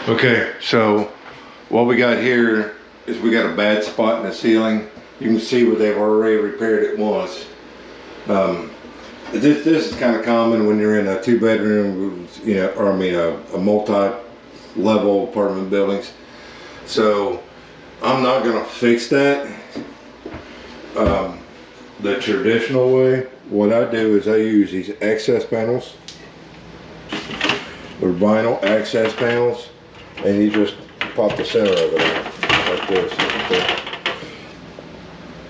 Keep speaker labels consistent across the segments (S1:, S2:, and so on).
S1: Okay, so what we got here is we got a bad spot in the ceiling. You can see where they've already repaired it once. This is kind of common when you're in a 2-bedroom, you know, or I mean a multi-level apartment buildings. So I'm not gonna fix that the traditional way. What I do is I use these access panels. They're vinyl access panels, and you just pop the center of it out like this. Okay.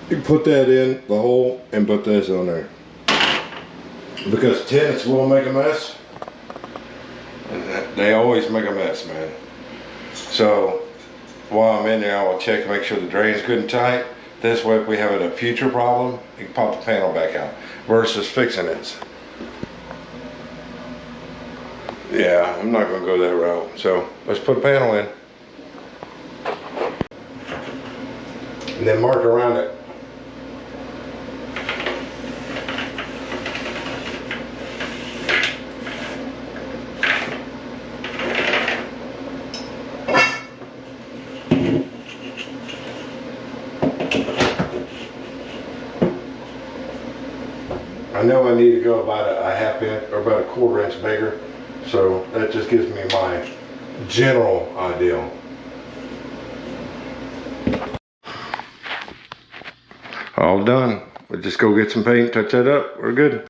S1: You put that in the hole and put this on there. Because tenants will make a mess. And they always make a mess, man. So while I'm in there, I will check to make sure the drain's good and tight. This way, if we have a future problem, you can pop the panel back out versus fixing it. Yeah, I'm not gonna go that route. So let's put a panel in. And then mark around it. I know I need to go about a half inch or about a 1/4 inch bigger. So that just gives me my general idea. All done. We'll just go get some paint, touch that up. We're good.